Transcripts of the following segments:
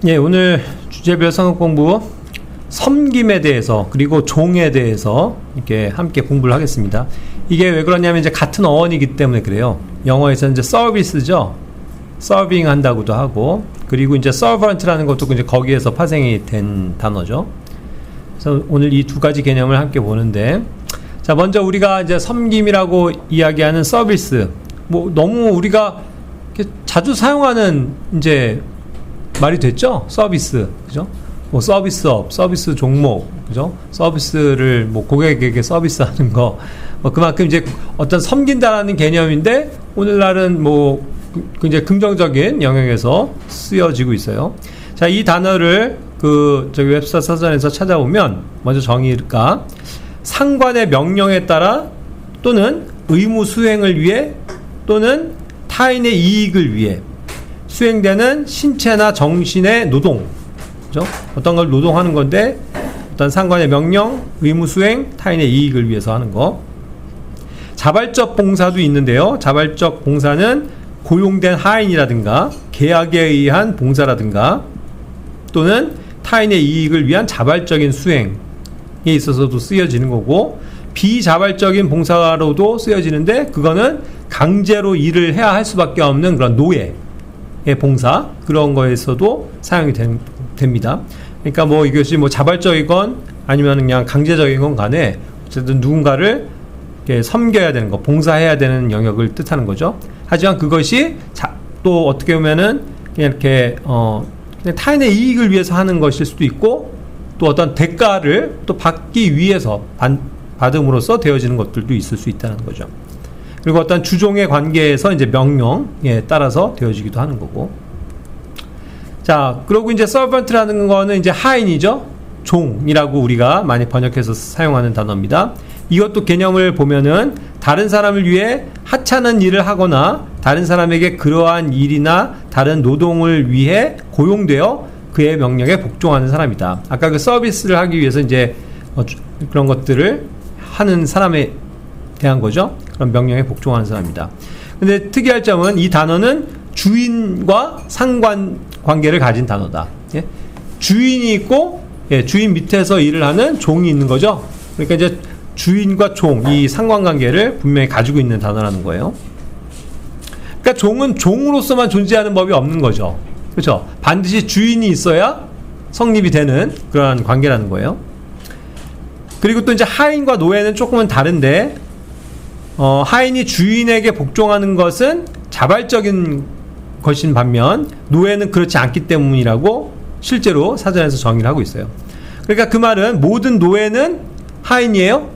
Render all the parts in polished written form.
예, 오늘 주제별 성경 공부 섬김에 대해서 그리고 종에 대해서 이렇게 함께 공부를 하겠습니다. 이게 왜 그러냐면 이제 같은 어원이기 때문에 그래요. 영어에서는 이제 서비스죠. 서빙 한다고도 하고, 그리고 이제 서번트라는 것도 이제 거기에서 파생이 된 단어죠. 그래서 오늘 이 두 가지 개념을 함께 보는데, 자, 먼저 우리가 이제 섬김이라고 이야기하는 서비스, 뭐 너무 우리가 자주 사용하는 이제 말이 됐죠? 서비스, 그죠? 뭐 서비스업, 서비스 종목, 그죠? 서비스를 뭐 고객에게 서비스하는 거, 뭐 그만큼 이제 어떤 섬긴다라는 개념인데 오늘날은 뭐 굉장히 긍정적인 영역에서 쓰여지고 있어요. 자, 이 단어를 저기 웹스터 사전에서 찾아보면 먼저 정의가 상관의 명령에 따라 또는 의무 수행을 위해 또는 타인의 이익을 위해 수행되는 신체나 정신의 노동, 그죠? 어떤 걸 노동하는 건데 어떤 상관의 명령, 의무 수행, 타인의 이익을 위해서 하는 거. 자발적 봉사도 있는데요. 자발적 봉사는 고용된 하인이라든가 계약에 의한 봉사라든가 또는 타인의 이익을 위한 자발적인 수행에 있어서도 쓰여지는 거고, 비자발적인 봉사로도 쓰여지는데 그거는 강제로 일을 해야 할 수밖에 없는 그런 노예 봉사, 그런 거에서도 사용이 됩니다. 그러니까 뭐 이것이 뭐 자발적이건 아니면 그냥 강제적인 건 간에 어쨌든 누군가를 섬겨야 되는 거, 봉사해야 되는 영역을 뜻하는 거죠. 하지만 그것이 또 어떻게 보면은 그냥 이렇게 그냥 타인의 이익을 위해서 하는 것일 수도 있고, 또 어떤 대가를 또 받기 위해서 받음으로써 되어지는 것들도 있을 수 있다는 거죠. 그리고 어떤 주종의 관계에서 이제 명령에 따라서 되어지기도 하는 거고. 자, 그리고 이제 서번트라는 거는 이제 하인이죠. 종이라고 우리가 많이 번역해서 사용하는 단어입니다. 이것도 개념을 보면은 다른 사람을 위해 하찮은 일을 하거나 다른 사람에게 그러한 일이나 다른 노동을 위해 고용되어 그의 명령에 복종하는 사람이다. 아까 그 서비스를 하기 위해서 이제 그런 것들을 하는 사람에 대한 거죠. 그런 명령에 복종하는 사람이다. 근데 특이할 점은 이 단어는 주인과 상관 관계를 가진 단어다. 예? 주인이 있고, 예, 주인 밑에서 일을 하는 종이 있는 거죠. 그러니까 이제 주인과 종, 이 상관관계를 분명히 가지고 있는 단어라는 거예요. 그러니까 종은 종으로서만 존재하는 법이 없는 거죠. 그렇죠? 반드시 주인이 있어야 성립이 되는 그러한 관계라는 거예요. 그리고 또 이제 하인과 노예는 조금은 다른데, 하인이 주인에게 복종하는 것은 자발적인 것인 반면 노예는 그렇지 않기 때문이라고 실제로 사전에서 정의를 하고 있어요. 그러니까 그 말은 모든 노예는 하인이에요?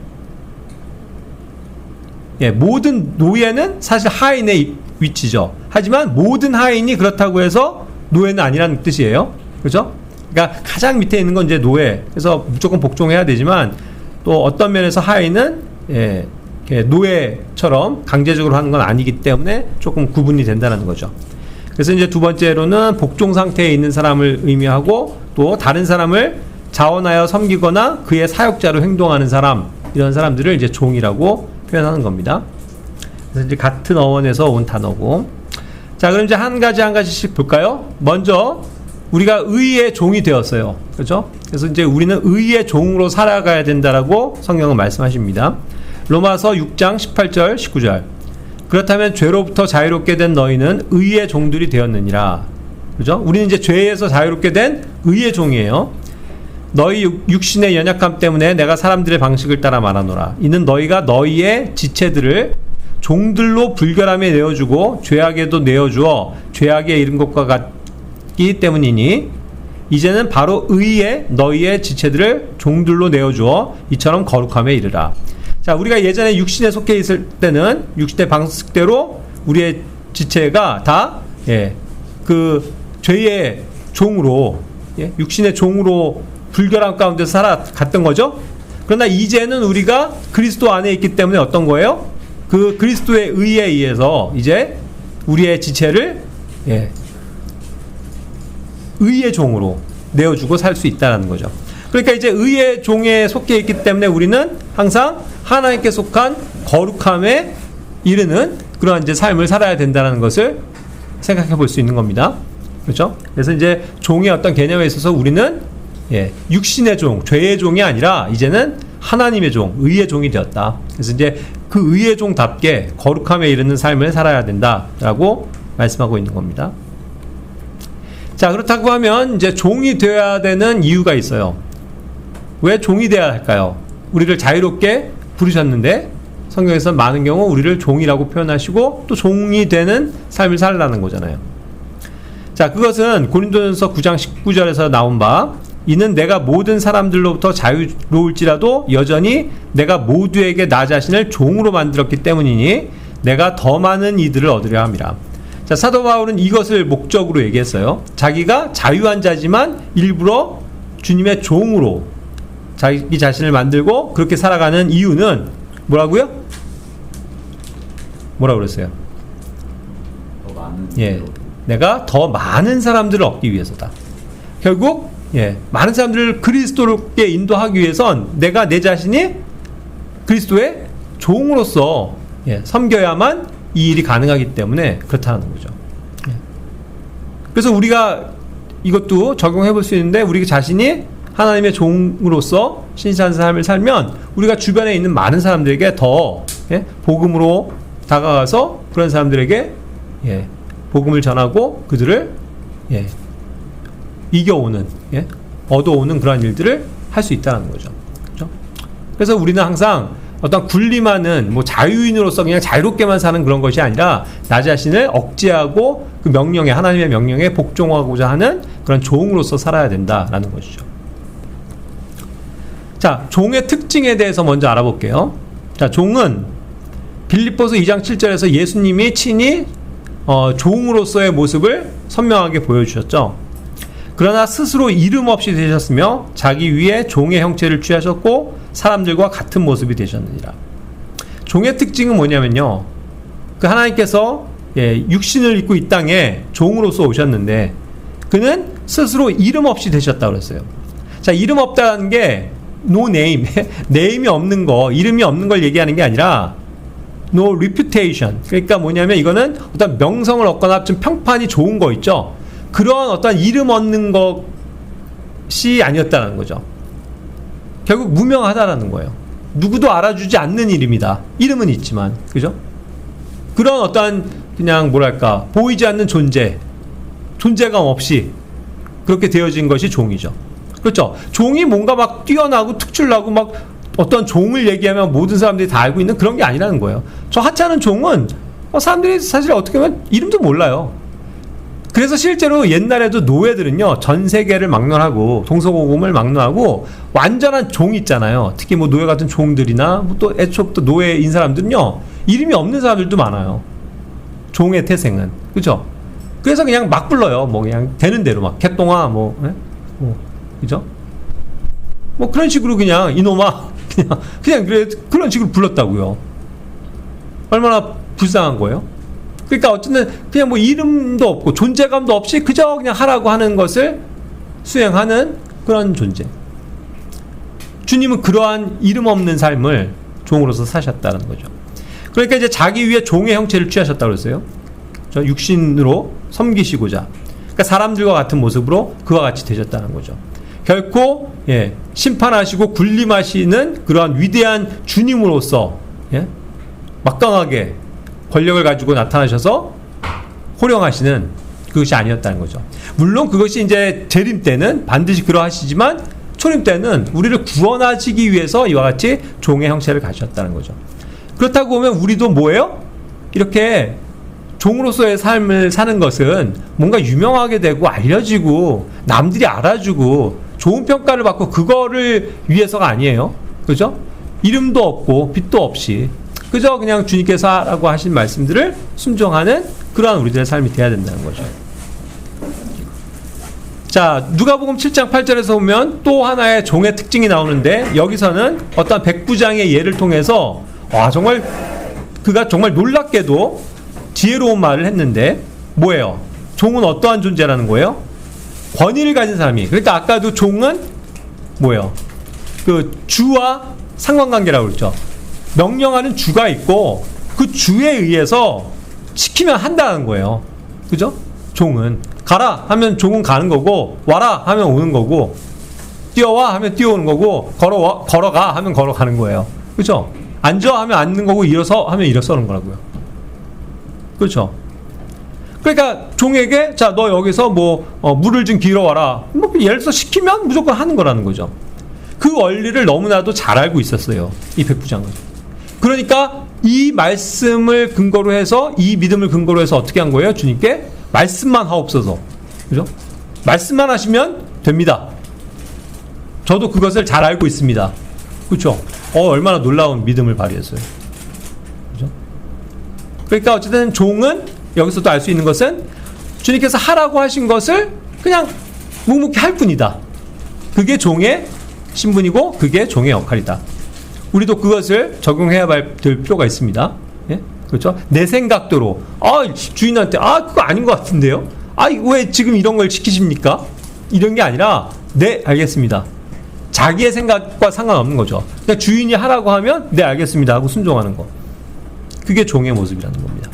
예, 모든 노예는 사실 하인의 위치죠. 하지만 모든 하인이 그렇다고 해서 노예는 아니라는 뜻이에요. 그렇죠? 그러니까 가장 밑에 있는 건 이제 노예. 그래서 무조건 복종해야 되지만 또 어떤 면에서 하인은 노예처럼 강제적으로 하는 건 아니기 때문에 조금 구분이 된다는 거죠. 그래서 이제 두 번째로는 복종 상태에 있는 사람을 의미하고, 또 다른 사람을 자원하여 섬기거나 그의 사역자로 행동하는 사람, 이런 사람들을 이제 종이라고 표현하는 겁니다. 그래서 이제 같은 어원에서 온 단어고. 자, 그럼 이제 한 가지씩 볼까요? 먼저 우리가 의의 종이 되었어요. 그렇죠? 그래서 이제 우리는 의의 종으로 살아가야 된다라고 성경은 말씀하십니다. 로마서 6장 18절 19절. 그렇다면 죄로부터 자유롭게 된 너희는 의의 종들이 되었느니라. 그죠? 우리는 이제 죄에서 자유롭게 된 의의 종이에요. 너희 육신의 연약함 때문에 내가 사람들의 방식을 따라 말하노라. 이는 너희가 너희의 지체들을 종들로 불결함에 내어주고 죄악에도 내어주어 죄악에 이른 것과 같기 때문이니, 이제는 바로 의에 너희의 지체들을 종들로 내어주어 이처럼 거룩함에 이르라. 자, 우리가 예전에 육신에 속해 있을 때는 육신의 방식대로 우리의 지체가 다 그 죄의 종으로, 육신의 종으로 불결함 가운데 살아갔던 거죠. 그러나 이제는 우리가 그리스도 안에 있기 때문에 어떤 거예요? 그 그리스도의 의에 의해서 이제 우리의 지체를 의의 종으로 내어주고 살 수 있다는 거죠. 그러니까 이제 의의 종에 속해 있기 때문에 우리는 항상 하나님께 속한 거룩함에 이르는 그러한 이제 삶을 살아야 된다는 것을 생각해 볼 수 있는 겁니다. 그렇죠? 그래서 이제 종의 어떤 개념에 있어서 우리는 육신의 종, 죄의 종이 아니라 이제는 하나님의 종, 의의 종이 되었다. 그래서 이제 그 의의 종답게 거룩함에 이르는 삶을 살아야 된다라고 말씀하고 있는 겁니다. 자, 그렇다고 하면 이제 종이 되어야 되는 이유가 있어요. 왜 종이 되어야 할까요? 우리를 자유롭게 부르셨는데 성경에서 많은 경우 우리를 종이라고 표현하시고 또 종이 되는 삶을 살라는 거잖아요. 자, 그것은 고린도전서 9장 19절에서 나온 바 이는 내가 모든 사람들로부터 자유로울지라도 여전히 내가 모두에게 나 자신을 종으로 만들었기 때문이니 내가 더 많은 이들을 얻으려 함이라. 자, 사도 바울은 이것을 목적으로 얘기했어요. 자기가 자유한 자지만 일부러 주님의 종으로 자기 자신을 만들고 그렇게 살아가는 이유는 뭐라고요? 뭐라고 그랬어요? 더 많은 내가 더 많은 사람들을 얻기 위해서다. 결국 많은 사람들을 그리스도께 인도하기 위해선 내가 내 자신이 그리스도의 종으로서 섬겨야만 이 일이 가능하기 때문에 그렇다는 거죠. 그래서 우리가 이것도 적용해 볼 수 있는데 우리 자신이 하나님의 종으로서 신실한 삶을 살면 우리가 주변에 있는 많은 사람들에게 더 복음으로 다가가서 그런 사람들에게 복음을 전하고 그들을 이겨오는 얻어오는 그런 일들을 할 수 있다는 거죠. 그렇죠? 그래서 우리는 항상 어떤 군림하는 자유인으로서 그냥 자유롭게만 사는 그런 것이 아니라 나 자신을 억제하고 그 명령에 하나님의 명령에 복종하고자 하는 그런 종으로서 살아야 된다라는 것이죠. 자, 종의 특징에 대해서 먼저 알아볼게요. 자, 종은 빌립보서 2장 7절에서 예수님이 친히 종으로서의 모습을 선명하게 보여주셨죠. 그러나 스스로 이름 없이 되셨으며 자기 위에 종의 형체를 취하셨고 사람들과 같은 모습이 되셨느니라. 종의 특징은 뭐냐면요, 그 하나님께서 육신을 입고 이 땅에 종으로서 오셨는데 그는 스스로 이름 없이 되셨다고 그랬어요. 자, 이름 없다는 게 no name, 네임이 없는 거, 이름이 없는 걸 얘기하는 게 아니라 no reputation. 그러니까 뭐냐면 이거는 어떤 명성을 얻거나 좀 평판이 좋은 거 있죠. 그런 어떤 이름 얻는 것이 아니었다는 거죠. 결국 무명하다라는 거예요. 누구도 알아주지 않는 이름이다. 이름은 있지만, 그죠? 그런 어떤 그냥 뭐랄까 보이지 않는 존재감 없이 그렇게 되어진 것이 종이죠. 그렇죠? 종이 뭔가 막 뛰어나고 특출나고 막 어떤 종을 얘기하면 모든 사람들이 다 알고 있는 그런 게 아니라는 거예요. 저 하찮은 종은 사람들이 사실 어떻게 보면 이름도 몰라요. 그래서 실제로 옛날에도 노예들은요, 전 세계를 막론하고 동서고금을 막론하고 완전한 종 있잖아요. 특히 노예 같은 종들이나 또 애초부터 노예인 사람들은요, 이름이 없는 사람들도 많아요. 종의 태생은. 그죠? 그래서 그냥 막 불러요. 그냥 되는 대로 막 개똥아 그죠? 그런 식으로 그냥 이놈아 그냥 그런 식으로 불렀다고요. 얼마나 불쌍한 거예요? 그러니까 어쨌든 그냥 이름도 없고 존재감도 없이 그저 그냥 하라고 하는 것을 수행하는 그런 존재. 주님은 그러한 이름 없는 삶을 종으로서 사셨다는 거죠. 그러니까 이제 자기 위에 종의 형체를 취하셨다고 그랬어요. 육신으로 섬기시고자. 그러니까 사람들과 같은 모습으로 그와 같이 되셨다는 거죠. 결코 심판하시고 군림하시는 그러한 위대한 주님으로서 막강하게 권력을 가지고 나타나셔서 호령하시는 그것이 아니었다는 거죠. 물론 그것이 이제 재림 때는 반드시 그러하시지만 초림 때는 우리를 구원하시기 위해서 이와 같이 종의 형체를 가지셨다는 거죠. 그렇다고 보면 우리도 뭐예요? 이렇게 종으로서의 삶을 사는 것은 뭔가 유명하게 되고 알려지고 남들이 알아주고 좋은 평가를 받고 그거를 위해서가 아니에요. 그죠? 이름도 없고 빛도 없이 그저 그냥 주님께서 하라고 하신 말씀들을 순종하는 그러한 우리들의 삶이 돼야 된다는 거죠. 자, 누가복음 7장 8절에서 보면 또 하나의 종의 특징이 나오는데 여기서는 어떤 백부장의 예를 통해서 정말 그가 정말 놀랍게도 지혜로운 말을 했는데 뭐예요? 종은 어떠한 존재라는 거예요? 권위를 가진 사람이. 그러니까 아까도 종은 뭐예요? 그 주와 상관관계라고 그랬죠. 명령하는 주가 있고 그 주에 의해서 시키면 한다는 거예요. 그죠? 종은 가라 하면 종은 가는 거고, 와라 하면 오는 거고, 뛰어와 하면 뛰어오는 거고, 걸어가 하면 걸어가는 거예요. 그렇죠? 앉아 하면 앉는 거고, 일어서 하면 일어서는 거라고요. 그렇죠? 그러니까 종에게 자, 너 여기서 물을 좀 길어와라. 예를 들어서 시키면 무조건 하는 거라는 거죠. 그 원리를 너무나도 잘 알고 있었어요, 이 백부장은. 그러니까 이 말씀을 근거로 해서, 이 믿음을 근거로 해서 어떻게 한 거예요? 주님께 말씀만 하옵소서. 그죠? 말씀만 하시면 됩니다. 저도 그것을 잘 알고 있습니다. 그렇죠? 얼마나 놀라운 믿음을 발휘했어요. 그죠? 그러니까 어쨌든 종은 여기서도 알 수 있는 것은 주님께서 하라고 하신 것을 그냥 묵묵히 할 뿐이다. 그게 종의 신분이고 그게 종의 역할이다. 우리도 그것을 적용해야 될 필요가 있습니다. 예? 그렇죠? 내 생각대로 주인한테 그거 아닌 것 같은데요? 왜 지금 이런 걸 시키십니까? 이런 게 아니라 네, 알겠습니다. 자기의 생각과 상관없는 거죠. 그냥 주인이 하라고 하면 네, 알겠습니다 하고 순종하는 거. 그게 종의 모습이라는 겁니다.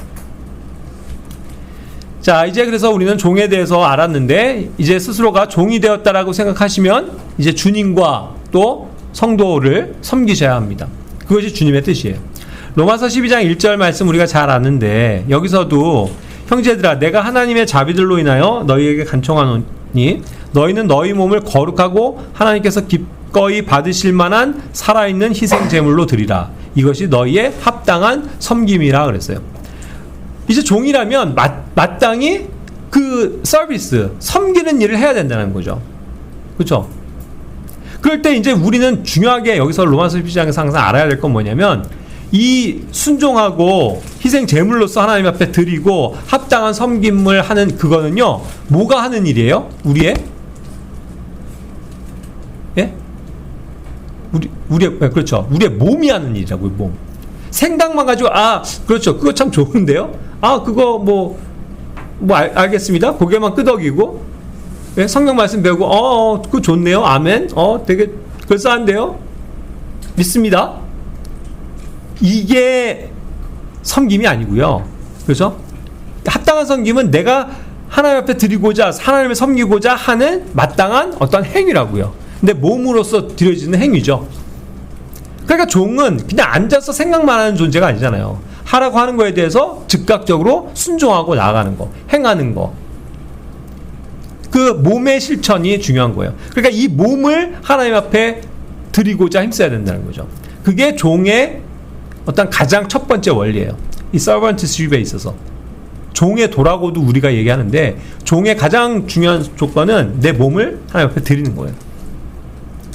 자, 이제 그래서 우리는 종에 대해서 알았는데, 이제 스스로가 종이 되었다라고 생각하시면 이제 주님과 또 성도를 섬기셔야 합니다. 그것이 주님의 뜻이에요. 로마서 12장 1절 말씀 우리가 잘 아는데, 여기서도 형제들아, 내가 하나님의 자비들로 인하여 너희에게 간청하노니 너희는 너희 몸을 거룩하고 하나님께서 기꺼이 받으실 만한 살아있는 희생 제물로 드리라. 이것이 너희의 합당한 섬김이라 그랬어요. 이제 종이라면 마땅히 그 서비스, 섬기는 일을 해야 된다는 거죠. 그렇죠? 그럴 때 이제 우리는 중요하게 여기서 로마서 12장에서 항상 알아야 될 건 뭐냐면, 이 순종하고 희생 제물로서 하나님 앞에 드리고 합당한 섬김을 하는 그거는요, 뭐가 하는 일이에요? 우리의 그렇죠. 우리의 몸이 하는 일이라고요, 몸. 생각만 가지고 그렇죠, 그거 참 좋은데요? 그거 알겠습니다. 고개만 끄덕이고, 성경 말씀 배우고, 그거 좋네요. 아멘. 되게 그럴싸한데요? 믿습니다. 이게 섬김이 아니고요. 그렇죠? 합당한 섬김은 내가 하나님 앞에 드리고자, 하나님을 섬기고자 하는 마땅한 어떤 행위라고요. 근데 몸으로서 드려지는 행위죠. 그러니까 종은 그냥 앉아서 생각만 하는 존재가 아니잖아요. 하라고 하는 거에 대해서 즉각적으로 순종하고 나아가는 거, 행하는 거. 그 몸의 실천이 중요한 거예요. 그러니까 이 몸을 하나님 앞에 드리고자 힘써야 된다는 거죠. 그게 종의 어떤 가장 첫 번째 원리예요. 이 서번트십에 있어서. 종의 도라고도 우리가 얘기하는데, 종의 가장 중요한 조건은 내 몸을 하나님 앞에 드리는 거예요.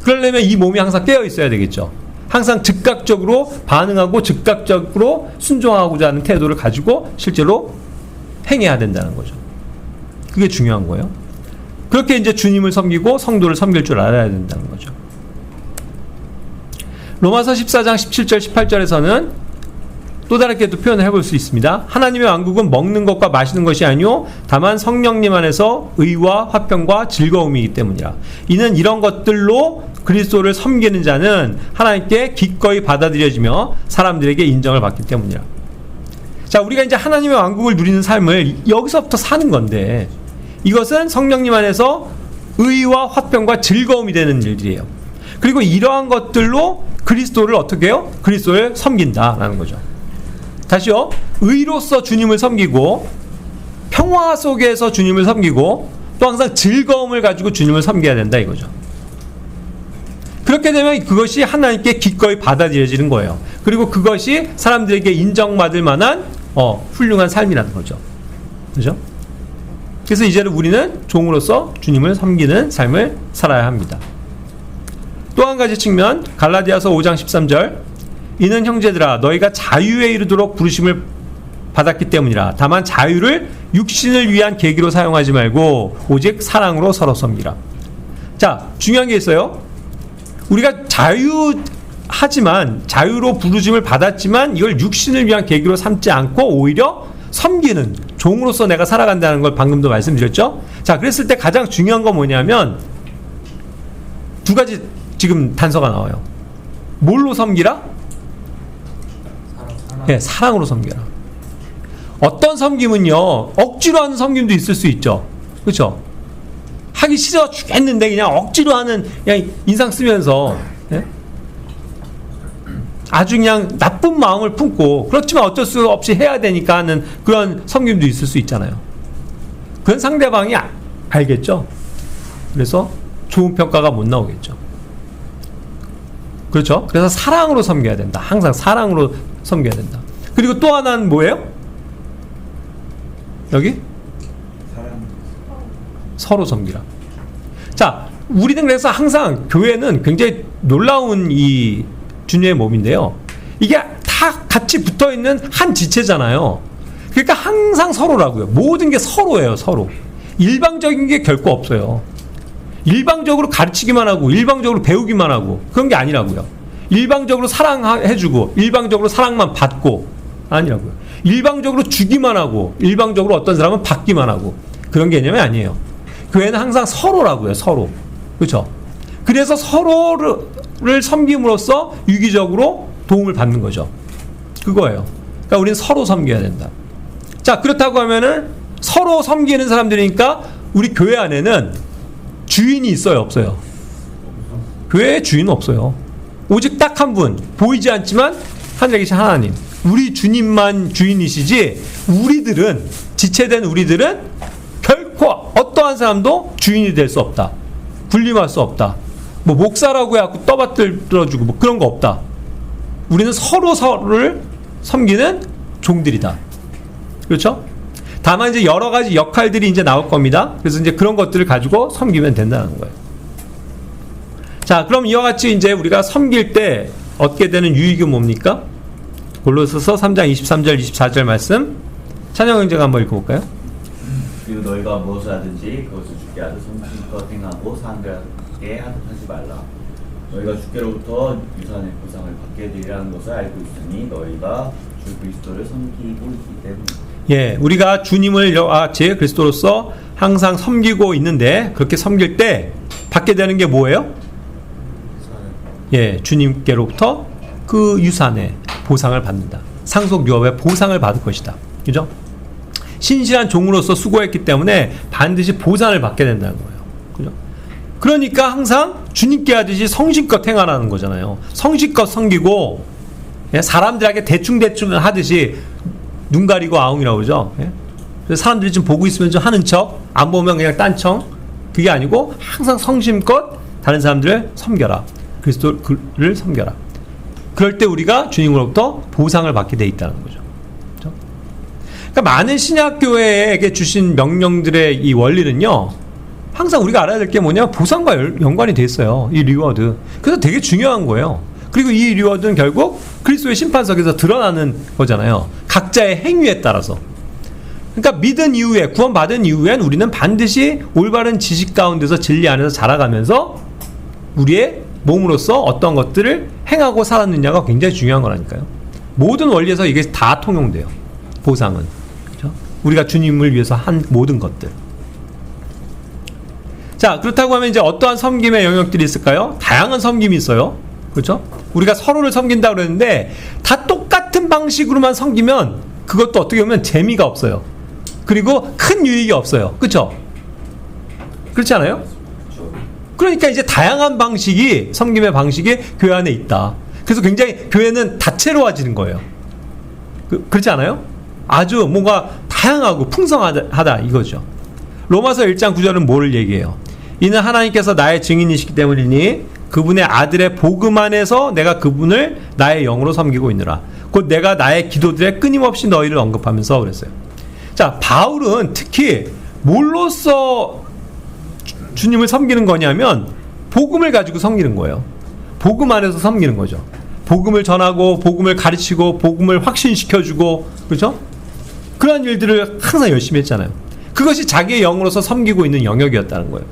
그러려면 이 몸이 항상 깨어 있어야 되겠죠. 항상 즉각적으로 반응하고 즉각적으로 순종하고자 하는 태도를 가지고 실제로 행해야 된다는 거죠. 그게 중요한 거예요. 그렇게 이제 주님을 섬기고 성도를 섬길 줄 알아야 된다는 거죠. 로마서 14장 17절 18절에서는 또 다르게도 표현을 해볼 수 있습니다. 하나님의 왕국은 먹는 것과 마시는 것이 아니요 다만 성령님 안에서 의와 화평과 즐거움이기 때문이라. 이는 이런 것들로 그리스도를 섬기는 자는 하나님께 기꺼이 받아들여지며 사람들에게 인정을 받기 때문이라. 자, 우리가 이제 하나님의 왕국을 누리는 삶을 여기서부터 사는 건데, 이것은 성령님 안에서 의와 화평과 즐거움이 되는 일들이에요. 그리고 이러한 것들로 그리스도를 어떻게 해요? 그리스도를 섬긴다라는 거죠. 다시요. 의로서 주님을 섬기고, 평화 속에서 주님을 섬기고, 또 항상 즐거움을 가지고 주님을 섬겨야 된다 이거죠. 그렇게 되면 그것이 하나님께 기꺼이 받아들여지는 거예요. 그리고 그것이 사람들에게 인정받을 만한 훌륭한 삶이라는 거죠. 그죠? 그래서 이제는 우리는 종으로서 주님을 섬기는 삶을 살아야 합니다. 또 한 가지 측면, 갈라디아서 5장 13절, 이는 형제들아 너희가 자유에 이르도록 부르심을 받았기 때문이라. 다만 자유를 육신을 위한 계기로 사용하지 말고 오직 사랑으로 서로 섬기라. 자, 중요한 게 있어요. 우리가 자유하지만, 자유로 부르심을 받았지만 이걸 육신을 위한 계기로 삼지 않고 오히려 섬기는 종으로서 내가 살아간다는 걸 방금도 말씀드렸죠. 자, 그랬을 때 가장 중요한 건 뭐냐면 두 가지 지금 단서가 나와요. 뭘로 섬기라? 네, 사랑으로 섬겨라. 어떤 섬김은요, 억지로 하는 섬김도 있을 수 있죠. 그렇죠? 하기 싫어 죽겠는데 그냥 억지로 하는 그냥 인상 쓰면서 예? 아주 그냥 나쁜 마음을 품고 그렇지만 어쩔 수 없이 해야 되니까 하는 그런 섬김도 있을 수 있잖아요. 그건 상대방이 알겠죠. 그래서 좋은 평가가 못 나오겠죠. 그렇죠? 그래서 사랑으로 섬겨야 된다. 항상 사랑으로 섬겨야 된다. 그리고 또 하나는 뭐예요? 여기? 서로 섬기라. 자, 우리는 그래서 항상 교회는 굉장히 놀라운 이 주님의 몸인데요. 이게 다 같이 붙어 있는 한 지체잖아요. 그러니까 항상 서로라고요. 모든 게 서로예요, 서로. 일방적인 게 결코 없어요. 일방적으로 가르치기만 하고, 일방적으로 배우기만 하고, 그런 게 아니라고요. 일방적으로 사랑해주고, 일방적으로 사랑만 받고, 아니라고요. 일방적으로 주기만 하고, 일방적으로 어떤 사람은 받기만 하고, 그런 개념이 아니에요. 교회는 항상 서로라고요, 서로. 그렇죠? 그래서 서로를 섬김으로써 유기적으로 도움을 받는 거죠. 그거예요. 그러니까 우리는 서로 섬겨야 된다. 자, 그렇다고 하면은 서로 섬기는 사람들이니까 우리 교회 안에는 주인이 있어요, 없어요? 교회에 주인은 없어요. 오직 딱 한 분, 보이지 않지만 하늘에 계신 하나님, 우리 주님만 주인이시지, 우리들은, 지체된 우리들은 결코 어떠한 사람도 주인이 될 수 없다. 군림할 수 없다. 뭐 목사라고 해갖고 떠받들어주고 뭐 그런 거 없다. 우리는 서로를 섬기는 종들이다. 그렇죠? 다만 이제 여러 가지 역할들이 이제 나올 겁니다. 그래서 이제 그런 것들을 가지고 섬기면 된다는 거예요. 자, 그럼 이와 같이 이제 우리가 섬길 때 얻게 되는 유익이 뭡니까? 골로새서 3장 23절 24절 말씀 찬영 형제가 한번 읽어볼까요? 그리고 너희가 무엇을 하든지 그것을 주께 하듯 성심껏 행하고 사람들에게 하듯 하지 말라. 너희가 주께로부터 유산의 보상을 받게 되리라는 것을 알고 있으니 너희가 주 그리스도를 섬기고 있기 때문이다. 예, 우리가 주님을 제 그리스도로서 항상 섬기고 있는데 그렇게 섬길 때 받게 되는 게 뭐예요? 예, 주님께로부터 그 유산의 보상을 받는다. 상속 유업의 보상을 받을 것이다. 그죠? 신실한 종으로서 수고했기 때문에 반드시 보상을 받게 된다는 거예요. 그죠? 그러니까 항상 주님께 하듯이 성실껏 행하라는 거잖아요. 성실껏 섬기고, 예? 사람들에게 대충대충 하듯이 눈 가리고 아웅이라고 그러죠. 예? 그래서 사람들이 좀 보고 있으면 좀 하는 척, 안 보면 그냥 딴청. 그게 아니고 항상 성심껏 다른 사람들을 섬겨라. 그리스도를 섬겨라. 그럴 때 우리가 주님으로부터 보상을 받게 돼 있다는 거죠. 그렇죠? 그러니까 많은 신약교회에게 주신 명령들의 이 원리는요, 항상 우리가 알아야 될 게 뭐냐, 보상과 연관이 돼 있어요. 이 리워드. 그래서 되게 중요한 거예요. 그리고 이 리워드는 결국 그리스도의 심판석에서 드러나는 거잖아요. 각자의 행위에 따라서. 그러니까 믿은 이후에, 구원받은 이후엔 우리는 반드시 올바른 지식 가운데서 진리 안에서 자라가면서 우리의 몸으로서 어떤 것들을 행하고 살았느냐가 굉장히 중요한 거라니까요. 모든 원리에서 이게 다 통용돼요. 보상은. 그렇죠? 우리가 주님을 위해서 한 모든 것들. 자, 그렇다고 하면 이제 어떠한 섬김의 영역들이 있을까요? 다양한 섬김이 있어요. 그렇죠? 우리가 서로를 섬긴다고 그랬는데 다 똑같은 방식으로만 섬기면 그것도 어떻게 보면 재미가 없어요. 그리고 큰 유익이 없어요. 그렇죠? 그렇지 않아요? 그러니까 이제 다양한 방식이, 섬김의 방식이 교회 안에 있다. 그래서 굉장히 교회는 다채로워지는 거예요. 그렇지 않아요? 아주 뭔가 다양하고 풍성하다 이거죠. 로마서 1장 9절은 뭐를 얘기해요? 이는 하나님께서 나의 증인이시기 때문이니 그분의 아들의 복음 안에서 내가 그분을 나의 영으로 섬기고 있느라. 곧 내가 나의 기도들에 끊임없이 너희를 언급하면서 그랬어요. 자, 바울은 특히 뭘로써 주님을 섬기는 거냐면 복음을 가지고 섬기는 거예요. 복음 안에서 섬기는 거죠. 복음을 전하고 복음을 가르치고 복음을 확신시켜주고, 그렇죠? 그런 일들을 항상 열심히 했잖아요. 그것이 자기의 영으로서 섬기고 있는 영역이었다는 거예요.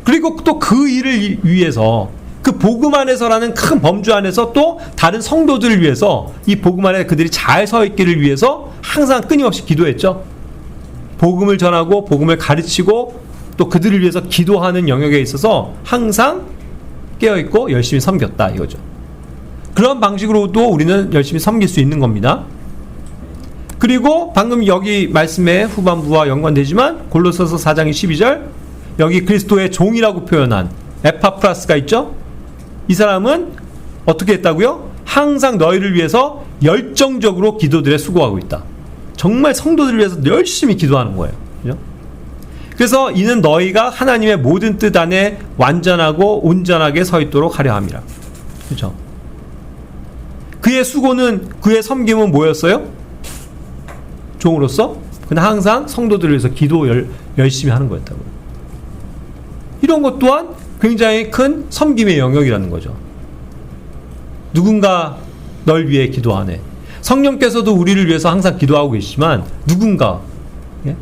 그리고 또 그 일을 위해서, 그 복음 안에서라는 큰 범주 안에서 또 다른 성도들을 위해서, 이 복음 안에 그들이 잘 서 있기를 위해서 항상 끊임없이 기도했죠. 복음을 전하고 복음을 가르치고 또 그들을 위해서 기도하는 영역에 있어서 항상 깨어있고 열심히 섬겼다 이거죠. 그런 방식으로도 우리는 열심히 섬길 수 있는 겁니다. 그리고 방금 여기 말씀의 후반부와 연관되지만 골로새서 4장 12절 여기 그리스도의 종이라고 표현한 에파프라스가 있죠. 이 사람은 어떻게 했다고요? 항상 너희를 위해서 열정적으로 기도들에 수고하고 있다. 정말 성도들을 위해서 열심히 기도하는 거예요. 그죠? 그래서 이는 너희가 하나님의 모든 뜻 안에 완전하고 온전하게 서 있도록 하려 함이라. 그렇죠? 그의 수고는, 그의 섬김은 뭐였어요? 종으로서 그는 항상 성도들을 위해서 기도 열심히 하는 거였다고요. 이런 것 또한 굉장히 큰 섬김의 영역이라는 거죠. 누군가 널 위해 기도하네. 성령께서도 우리를 위해서 항상 기도하고 계시지만 누군가, 예?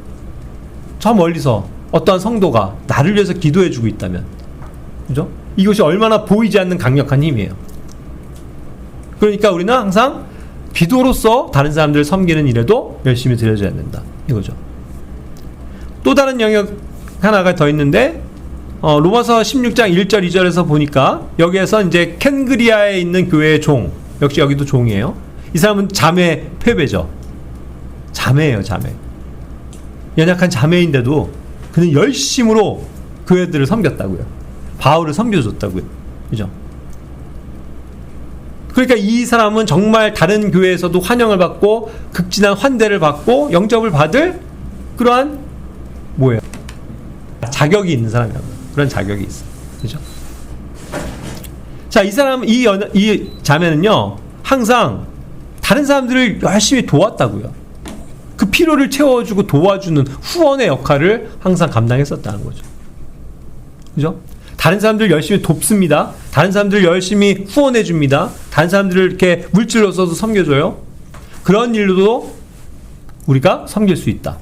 저 멀리서 어떠한 성도가 나를 위해서 기도해주고 있다면, 그죠? 이것이 얼마나 보이지 않는 강력한 힘이에요. 그러니까 우리는 항상 기도로서 다른 사람들을 섬기는 일에도 열심히 들여줘야 된다. 이거죠. 또 다른 영역 하나가 더 있는데, 로마서 16장 1절 2절에서 보니까 여기에서 이제 켄그리아에 있는 교회의 종, 역시 여기도 종이에요. 이 사람은 자매 패배죠. 자매예요, 자매. 연약한 자매인데도 그는 열심으로 교회들을 섬겼다고요. 바울을 섬겨줬다고요. 그죠? 그러니까 이 사람은 정말 다른 교회에서도 환영을 받고 극진한 환대를 받고 영접을 받을 그러한 뭐예요? 자격이 있는 사람이라고. 그런 자격이 있어. 그죠? 자, 이 사람, 이 자매는요, 항상 다른 사람들을 열심히 도왔다고요. 그 필요를 채워주고 도와주는 후원의 역할을 항상 감당했었다는 거죠. 그죠? 다른 사람들 열심히 돕습니다. 다른 사람들 열심히 후원해줍니다. 다른 사람들을 이렇게 물질로서도 섬겨줘요. 그런 일로도 우리가 섬길 수 있다.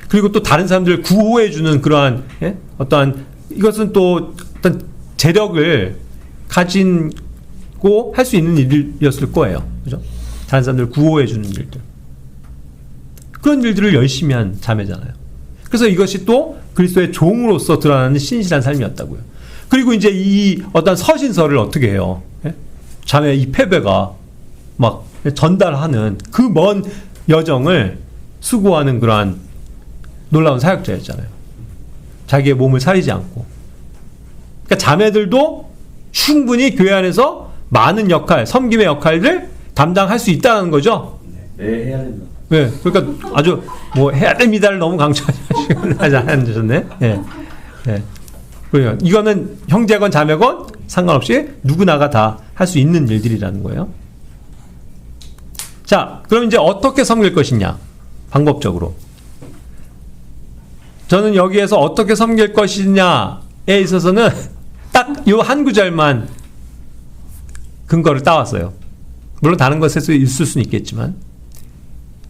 그리고 또 다른 사람들을 구호해주는 그러한, 예? 어떠한, 이것은 또 어떤 재력을 가지고 할 수 있는 일이었을 거예요. 그죠? 다른 사람들을 구호해주는 일들. 그런 일들을 열심히 한 자매잖아요. 그래서 이것이 또 그리스도의 종으로서 드러나는 신실한 삶이었다고요. 그리고 이제 이 어떤 서신서를 어떻게 해요? 예? 자매 이 패배가 막 전달하는 그 먼 여정을 수고하는 그러한 놀라운 사역자였잖아요. 자기의 몸을 사리지 않고. 그러니까 자매들도 충분히 교회 안에서 많은 역할, 섬김의 역할을 담당할 수 있다는 거죠. 네, 해야 된다. 네, 그러니까 아주 뭐 해야 됩니다를 너무 강조하지 않으셨네. 네, 네. 그래요. 이거는 형제건 자매건 상관없이 누구나가 다 할 수 있는 일들이라는 거예요. 자, 그럼 이제 어떻게 섬길 것이냐? 방법적으로. 저는 여기에서 어떻게 섬길 것이냐에 있어서는 딱 요 한 구절만 근거를 따왔어요. 물론 다른 것에서 있을 수는 있겠지만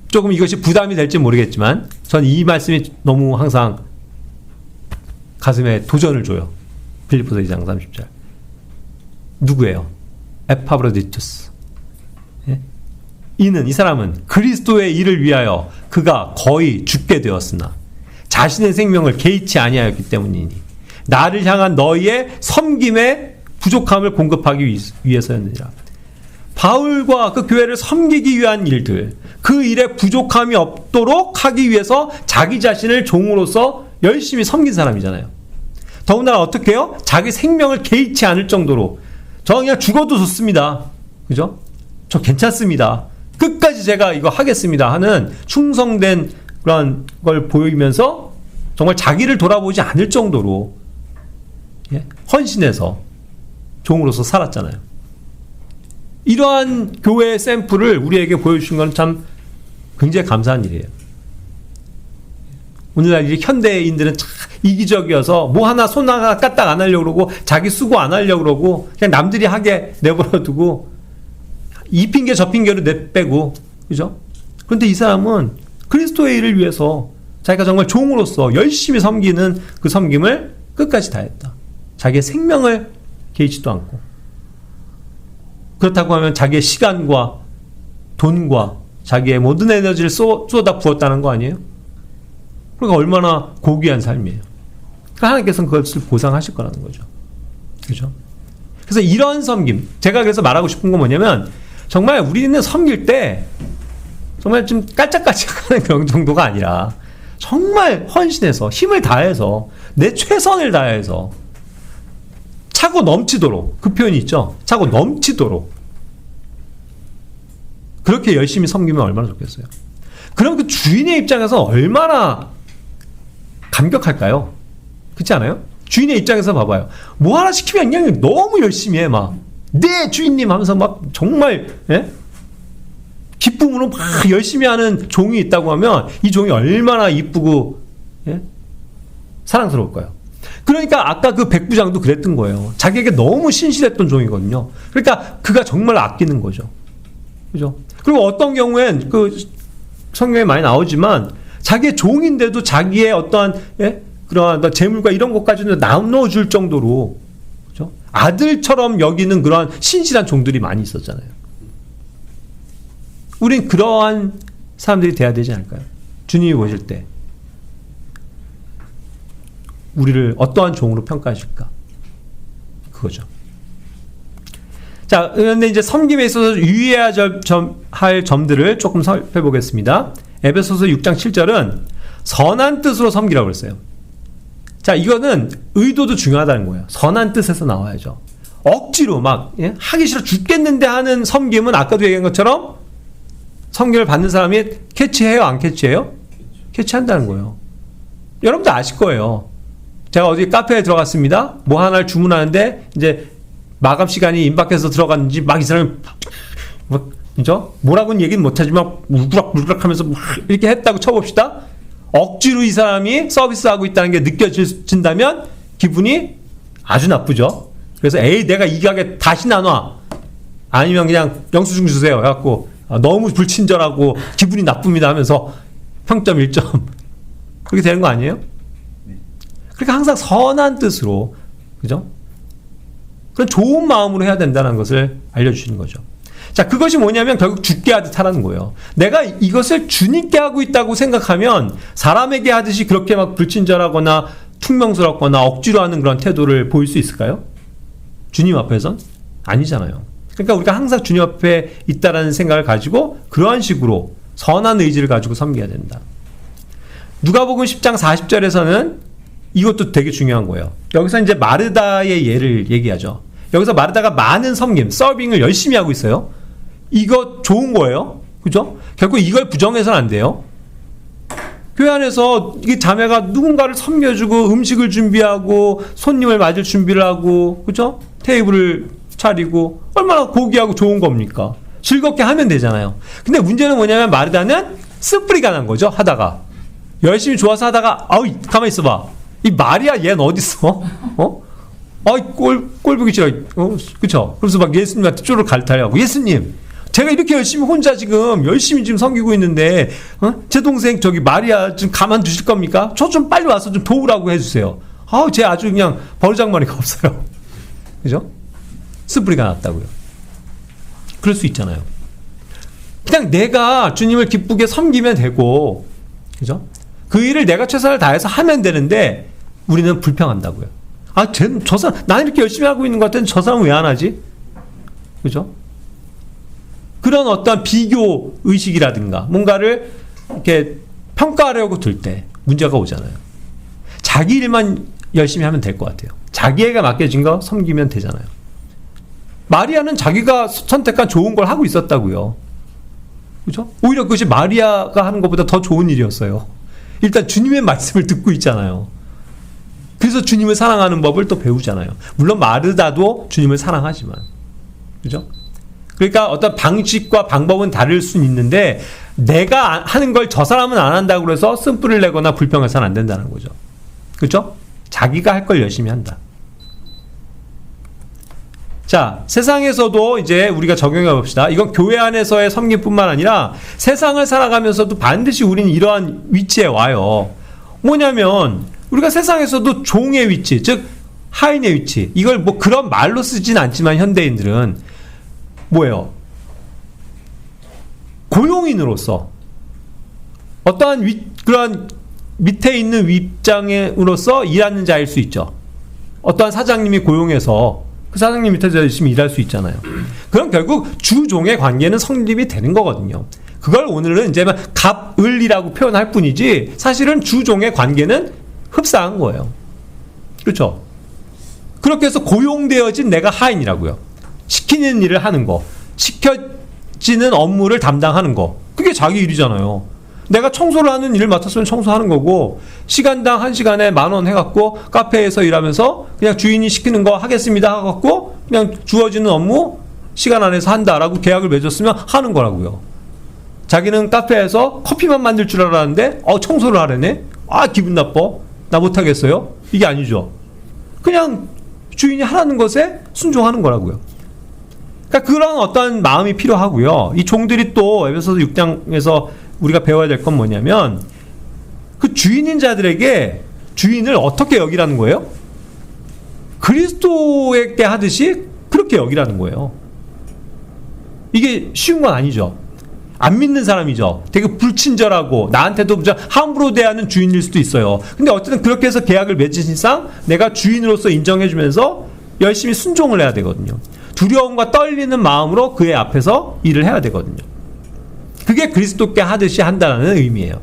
조금 이것이 부담이 될지 모르겠지만 전 이 말씀이 너무 항상 가슴에 도전을 줘요. 빌립보서 2장 30절. 누구예요? 에파브로디투스. 예? 이 사람은 그리스도의 일을 위하여 그가 거의 죽게 되었으나 자신의 생명을 개의치 아니하였기 때문이니 나를 향한 너희의 섬김의 부족함을 공급하기 위해서였느니라. 바울과 그 교회를 섬기기 위한 일들, 그 일에 부족함이 없도록 하기 위해서 자기 자신을 종으로서 열심히 섬긴 사람이잖아요. 더군다나 어떻게 해요? 자기 생명을 개의치 않을 정도로 저 그냥 죽어도 좋습니다. 그죠? 저 괜찮습니다. 끝까지 제가 이거 하겠습니다 하는 충성된 그런 걸 보이면서 정말 자기를 돌아보지 않을 정도로 헌신해서 종으로서 살았잖아요. 이러한 교회의 샘플을 우리에게 보여주신 건 참 굉장히 감사한 일이에요. 오늘날 이 현대인들은 참 이기적이어서 뭐 하나 손 하나 까딱 안 하려고 그러고 자기 수고 안 하려고 그러고 그냥 남들이 하게 내버려 두고 이 핑계 저 핑계로 내빼고, 그죠? 그런데 이 사람은 그리스도의 일을 위해서 자기가 정말 종으로서 열심히 섬기는 그 섬김을 끝까지 다했다. 자기의 생명을 개의치도 않고. 그렇다고 하면 자기의 시간과 돈과 자기의 모든 에너지를 쏟아 부었다는 거 아니에요? 그러니까 얼마나 고귀한 삶이에요. 그러니까 하나님께서는 그것을 보상하실 거라는 거죠. 그죠? 그래서 이런 섬김, 제가 그래서 말하고 싶은 건 뭐냐면 정말 우리는 섬길 때 정말 좀 깔짝깔짝하는 그런 정도가 아니라 정말 헌신해서 힘을 다해서 내 최선을 다해서 차고 넘치도록, 그 표현이 있죠. 차고 넘치도록 그렇게 열심히 섬기면 얼마나 좋겠어요. 그럼 그 주인의 입장에서 얼마나 감격할까요? 그렇지 않아요? 주인의 입장에서 봐봐요. 뭐 하나 시키면 그냥 너무 열심히 해. 막 네 주인님 하면서 막 정말 기쁨으로 막 열심히 하는 종이 있다고 하면 이 종이 얼마나 이쁘고 사랑스러울까요? 그러니까 아까 그 백부장도 그랬던 거예요. 자기에게 너무 신실했던 종이거든요. 그러니까 그가 정말 아끼는 거죠. 그죠? 그리고 어떤 경우엔 그 성경에 많이 나오지만 자기의 종인데도 자기의 어떠한 그러한 재물과 이런 것까지는 나눠줄 정도로, 그죠? 아들처럼 여기는 그러한 신실한 종들이 많이 있었잖아요. 우린 그러한 사람들이 돼야 되지 않을까요? 주님이 보실 때 우리를 어떠한 종으로 평가하실까? 그거죠. 자, 그런데 이제 섬김에 있어서 유의해야 할 점들을 조금 살펴보겠습니다. 에베소서 6장 7절은 선한 뜻으로 섬기라고 그랬어요. 자, 이거는 의도도 중요하다는 거예요. 선한 뜻에서 나와야죠. 억지로 막 하기 싫어 죽겠는데 하는 섬김은 아까도 얘기한 것처럼 섬김을 받는 사람이 캐치해요? 안 캐치해요? 캐치한다는 거예요. 여러분도 아실 거예요. 제가 어디 카페에 들어갔습니다. 뭐 하나를 주문하는데 이제 마감 시간이 임박해서 들어갔는지 막 이 사람이 막 그죠? 뭐라고는 얘기는 못하지만 물그락물그락 하면서 막 이렇게 했다고 쳐봅시다. 억지로 이 사람이 서비스하고 있다는 게 느껴진다면 기분이 아주 나쁘죠. 그래서 에이 내가 이 가게 다시 나눠. 아니면 그냥 영수증 주세요 해갖고 너무 불친절하고 기분이 나쁩니다 하면서 평점 1점 그렇게 되는 거 아니에요? 그러니까 항상 선한 뜻으로, 그죠? 그런 좋은 마음으로 해야 된다는 것을 알려주시는 거죠. 자, 그것이 뭐냐면 결국 주께 하듯 하라는 거예요. 내가 이것을 주님께 하고 있다고 생각하면 사람에게 하듯이 그렇게 막 불친절하거나 퉁명스럽거나 억지로 하는 그런 태도를 보일 수 있을까요? 주님 앞에선? 아니잖아요. 그러니까 우리가 항상 주님 앞에 있다라는 생각을 가지고 그러한 식으로 선한 의지를 가지고 섬겨야 된다. 누가복음 10장 40절에서는 이것도 되게 중요한 거예요. 여기서 이제 마르다의 예를 얘기하죠. 여기서 마르다가 많은 섬김, 서빙을 열심히 하고 있어요. 이거 좋은 거예요. 그죠? 결국 이걸 부정해서는 안 돼요. 교회 안에서 이게 자매가 누군가를 섬겨주고 음식을 준비하고 손님을 맞을 준비를 하고, 그죠? 테이블을 차리고 얼마나 고귀하고 좋은 겁니까? 즐겁게 하면 되잖아요. 근데 문제는 뭐냐면 마르다는 스프리가 난 거죠. 하다가 열심히 좋아서 하다가 아우 가만히 있어봐. 이 마리아 얘는 어딨어? 아이 꼴보기 싫어. 그쵸? 그래서 막 예수님한테 쪼르르 갈탈하고 예수님 제가 이렇게 열심히 혼자 지금 열심히 지금 섬기고 있는데 제 동생 저기 마리아 좀 가만두실 겁니까? 저 좀 빨리 와서 좀 도우라고 해주세요. 아우 쟤 아주 그냥 버르장머리가 없어요. 그죠? 스프리가 났다고요. 그럴 수 있잖아요. 그냥 내가 주님을 기쁘게 섬기면 되고, 그죠? 그 일을 내가 최선을 다해서 하면 되는데 우리는 불평한다고요. 아, 저 사람 나는 이렇게 열심히 하고 있는 것 같은데 저 사람은 왜 안 하지? 그죠? 그런 어떤 비교 의식이라든가 뭔가를 이렇게 평가하려고 들 때 문제가 오잖아요. 자기 일만 열심히 하면 될 것 같아요. 자기에게 맡겨진 거 섬기면 되잖아요. 마리아는 자기가 선택한 좋은 걸 하고 있었다고요. 그죠? 오히려 그것이 마리아가 하는 것보다 더 좋은 일이었어요. 일단 주님의 말씀을 듣고 있잖아요. 그래서 주님을 사랑하는 법을 또 배우잖아요. 물론 마르다도 주님을 사랑하지만, 그죠? 그러니까 어떤 방식과 방법은 다를 수는 있는데 내가 하는 걸 저 사람은 안 한다고 해서 쓴뿌리를 내거나 불평해서는 안 된다는 거죠. 그죠? 자기가 할 걸 열심히 한다. 자, 세상에서도 이제 우리가 적용해 봅시다. 이건 교회 안에서의 섬김뿐만 아니라 세상을 살아가면서도 반드시 우리는 이러한 위치에 와요. 뭐냐면 우리가 세상에서도 종의 위치, 즉 하인의 위치, 이걸 뭐 그런 말로 쓰진 않지만 현대인들은 뭐예요? 고용인으로서 어떠한 그런 밑에 있는 윗장으로서 일하는 자일 수 있죠. 어떠한 사장님이 고용해서 그 사장님 밑에서 열심히 일할 수 있잖아요. 그럼 결국 주종의 관계는 성립이 되는 거거든요. 그걸 오늘은 이제 갑을이라고 표현할 뿐이지 사실은 주종의 관계는 흡사한 거예요. 그렇죠? 그렇게 해서 고용되어진 내가 하인이라고요. 시키는 일을 하는 거, 시켜지는 업무를 담당하는 거, 그게 자기 일이잖아요. 내가 청소를 하는 일을 맡았으면 청소하는 거고, 시간당 1시간에 10,000원 해갖고 카페에서 일하면서 그냥 주인이 시키는 거 하겠습니다 해갖고 그냥 주어지는 업무 시간 안에서 한다라고 계약을 맺었으면 하는 거라고요. 자기는 카페에서 커피만 만들 줄 알았는데 청소를 하려네? 기분 나빠. 나 못하겠어요? 이게 아니죠. 그냥 주인이 하라는 것에 순종하는 거라고요. 그러니까 그런 어떤 마음이 필요하고요. 이 종들이 또 에베소서 6장에서 우리가 배워야 될 건 뭐냐면 그 주인인 자들에게 주인을 어떻게 여기라는 거예요? 그리스도에게 하듯이 그렇게 여기라는 거예요. 이게 쉬운 건 아니죠. 안 믿는 사람이죠. 되게 불친절하고 나한테도 함부로 대하는 주인일 수도 있어요. 근데 어쨌든 그렇게 해서 계약을 맺으신 이상 내가 주인으로서 인정해주면서 열심히 순종을 해야 되거든요. 두려움과 떨리는 마음으로 그의 앞에서 일을 해야 되거든요. 그게 그리스도께 하듯이 한다는 의미예요.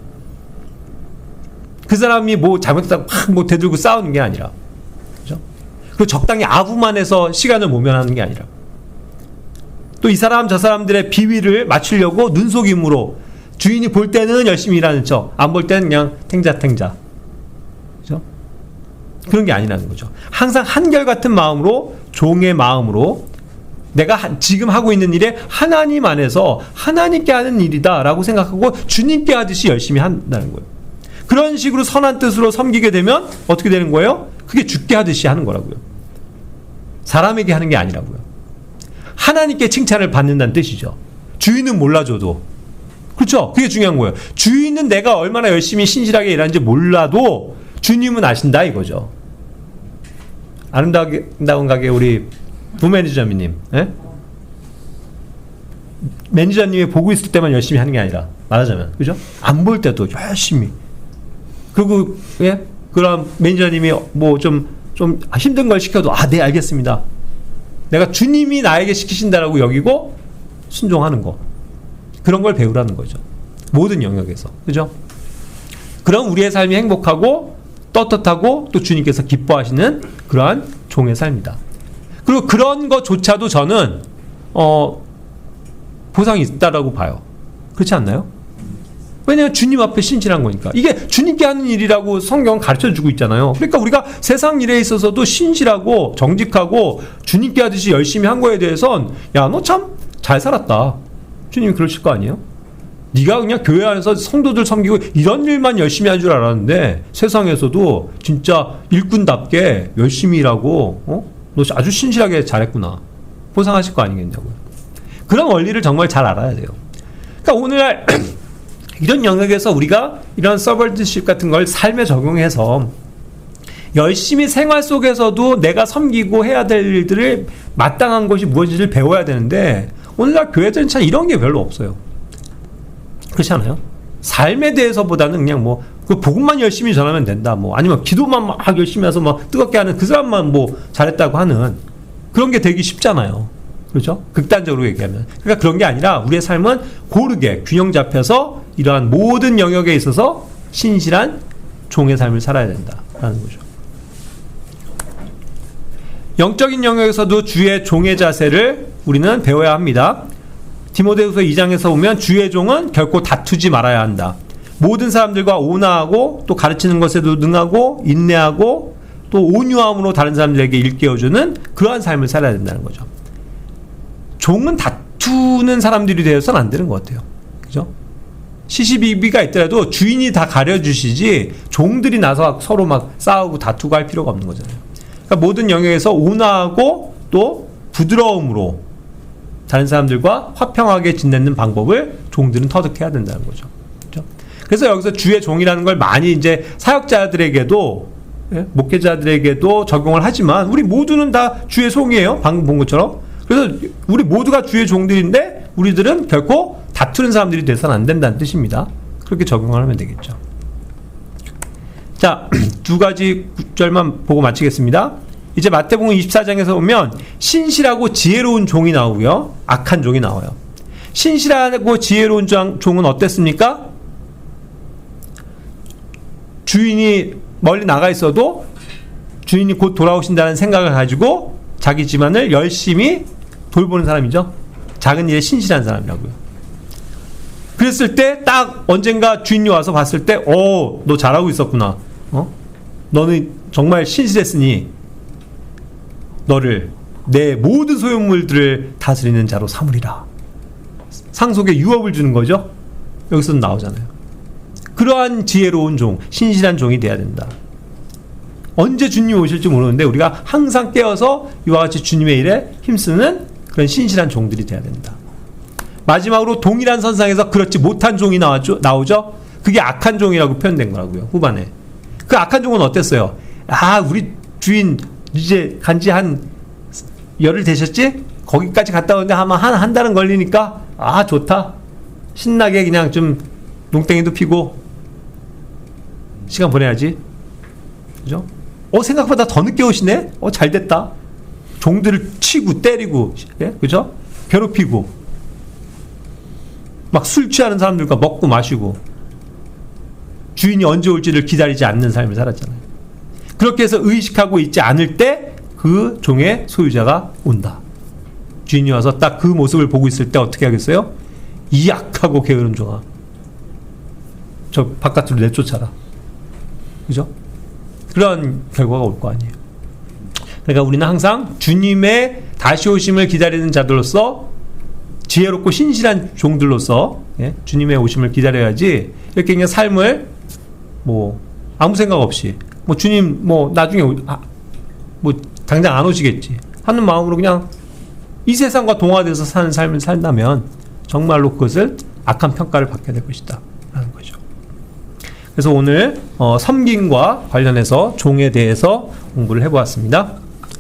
그 사람이 뭐 잘못했다고 막 대들고 싸우는 게 아니라, 그죠? 그리고 적당히 아부만 해서 시간을 모면하는 게 아니라, 또 이 사람 저 사람들의 비위를 맞추려고 눈속임으로 주인이 볼 때는 열심히 일하는 척, 안 볼 때는 그냥 탱자탱자, 그죠? 그런 게 아니라는 거죠. 항상 한결같은 마음으로, 종의 마음으로 내가 지금 하고 있는 일에 하나님 안에서 하나님께 하는 일이다라고 생각하고 주님께 하듯이 열심히 한다는 거예요. 그런 식으로 선한 뜻으로 섬기게 되면 어떻게 되는 거예요? 그게 주께 하듯이 하는 거라고요. 사람에게 하는 게 아니라고요. 하나님께 칭찬을 받는다는 뜻이죠. 주인은 몰라줘도. 그렇죠? 그게 중요한 거예요. 주인은 내가 얼마나 열심히 신실하게 일하는지 몰라도 주님은 아신다 이거죠. 아름다운 가게 우리 부매니저님, 예? 매니저님이 보고 있을 때만 열심히 하는 게 아니라 말하자면, 그죠? 안 볼 때도 열심히. 그리고 예? 그럼 매니저님이 뭐 좀 힘든 걸 시켜도 네 알겠습니다. 내가 주님이 나에게 시키신다라고 여기고 순종하는 거. 그런 걸 배우라는 거죠. 모든 영역에서. 그죠? 그럼 우리의 삶이 행복하고 떳떳하고 또 주님께서 기뻐하시는 그러한 종의 삶이다. 그리고 그런 것조차도 저는 보상이 있다라고 봐요. 그렇지 않나요? 왜냐하면 주님 앞에 신실한 거니까. 이게 주님께 하는 일이라고 성경은 가르쳐주고 있잖아요. 그러니까 우리가 세상 일에 있어서도 신실하고 정직하고 주님께 하듯이 열심히 한 거에 대해선 야, 너 참 잘 살았다. 주님이 그러실 거 아니에요? 네가 그냥 교회 안에서 성도들 섬기고 이런 일만 열심히 한 줄 알았는데 세상에서도 진짜 일꾼답게 열심히 일하고 너 아주 신실하게 잘했구나. 보상하실 거 아니겠냐고요. 그런 원리를 정말 잘 알아야 돼요. 그러니까 오늘날 이런 영역에서 우리가 이런 서번트십 같은 걸 삶에 적용해서 열심히 생활 속에서도 내가 섬기고 해야 될 일들을 마땅한 것이 무엇인지를 배워야 되는데 오늘날 교회들은 참 이런 게 별로 없어요. 그렇지 않아요? 삶에 대해서보다는 그냥 그 복음만 열심히 전하면 된다. 아니면 기도만 막 열심히 해서 뜨겁게 하는 그 사람만 잘했다고 하는 그런 게 되기 쉽잖아요. 그렇죠? 극단적으로 얘기하면. 그러니까 그런 게 아니라 우리의 삶은 고르게 균형 잡혀서 이러한 모든 영역에 있어서 신실한 종의 삶을 살아야 된다라는 거죠. 영적인 영역에서도 주의 종의 자세를 우리는 배워야 합니다. 디모데후서 2장에서 보면 주의 종은 결코 다투지 말아야 한다. 모든 사람들과 온화하고 또 가르치는 것에도 능하고 인내하고 또 온유함으로 다른 사람들에게 일깨워주는 그러한 삶을 살아야 된다는 거죠. 종은 다투는 사람들이 되어서는 안 되는 것 같아요. 그죠? 시시비비가 있더라도 주인이 다 가려주시지 종들이 나서 서로 막 싸우고 다투고 할 필요가 없는 거잖아요. 그러니까 모든 영역에서 온화하고 또 부드러움으로 다른 사람들과 화평하게 지내는 방법을 종들은 터득해야 된다는 거죠. 그렇죠? 그래서 여기서 주의 종이라는 걸 많이 이제 사역자들에게도 목회자들에게도 적용을 하지만 우리 모두는 다 주의 종이에요. 방금 본 것처럼. 그래서 우리 모두가 주의 종들인데 우리들은 결코 다투는 사람들이 돼서는 안 된다는 뜻입니다. 그렇게 적용을 하면 되겠죠. 자, 두 가지 구절만 보고 마치겠습니다. 이제 마태복음 24장에서 보면 신실하고 지혜로운 종이 나오고요. 악한 종이 나와요. 신실하고 지혜로운 종은 어땠습니까? 주인이 멀리 나가 있어도 주인이 곧 돌아오신다는 생각을 가지고 자기 집안을 열심히 돌보는 사람이죠. 작은 일에 신실한 사람이라고요. 그랬을 때 딱 언젠가 주인이 와서 봤을 때 너 잘하고 있었구나. 너는 정말 신실했으니 너를 내 모든 소유물들을 다스리는 자로 삼으리라. 상속에 유업을 주는 거죠. 여기서 나오잖아요. 그러한 지혜로운 종, 신실한 종이 돼야 된다. 언제 주님이 오실지 모르는데 우리가 항상 깨어서 이와 같이 주님의 일에 힘쓰는 그런 신실한 종들이 돼야 된다. 마지막으로 동일한 선상에서 그렇지 못한 종이 나오죠. 그게 악한 종이라고 표현된 거라고요. 후반에. 그 악한 종은 어땠어요? 우리 주인 이제 간지 한 열흘 되셨지? 거기까지 갔다 오는데 아마 한 달은 걸리니까 좋다. 신나게 그냥 좀 농땡이도 피고 시간 보내야지. 그죠? 생각보다 더 늦게 오시네? 잘 됐다. 종들을 치고 때리고, 예? 그죠? 괴롭히고, 막 술 취하는 사람들과 먹고 마시고, 주인이 언제 올지를 기다리지 않는 삶을 살았잖아요. 그렇게 해서 의식하고 있지 않을 때 그 종의 소유자가 온다. 주인이 와서 딱 그 모습을 보고 있을 때 어떻게 하겠어요? 이 악하고 게으른 종아, 저 바깥으로 내쫓아라. 그죠? 그런 결과가 올 거 아니에요. 그러니까 우리는 항상 주님의 다시 오심을 기다리는 자들로서, 지혜롭고 신실한 종들로서, 예? 주님의 오심을 기다려야지 이렇게 그냥 삶을 아무 생각 없이 주님 나중에 당장 안 오시겠지 하는 마음으로 그냥 이 세상과 동화돼서 사는 삶을 산다면 정말로 그것을 악한 평가를 받게 될 것이다 라는 거죠. 그래서 오늘 섬김과 관련해서 종에 대해서 공부를 해보았습니다.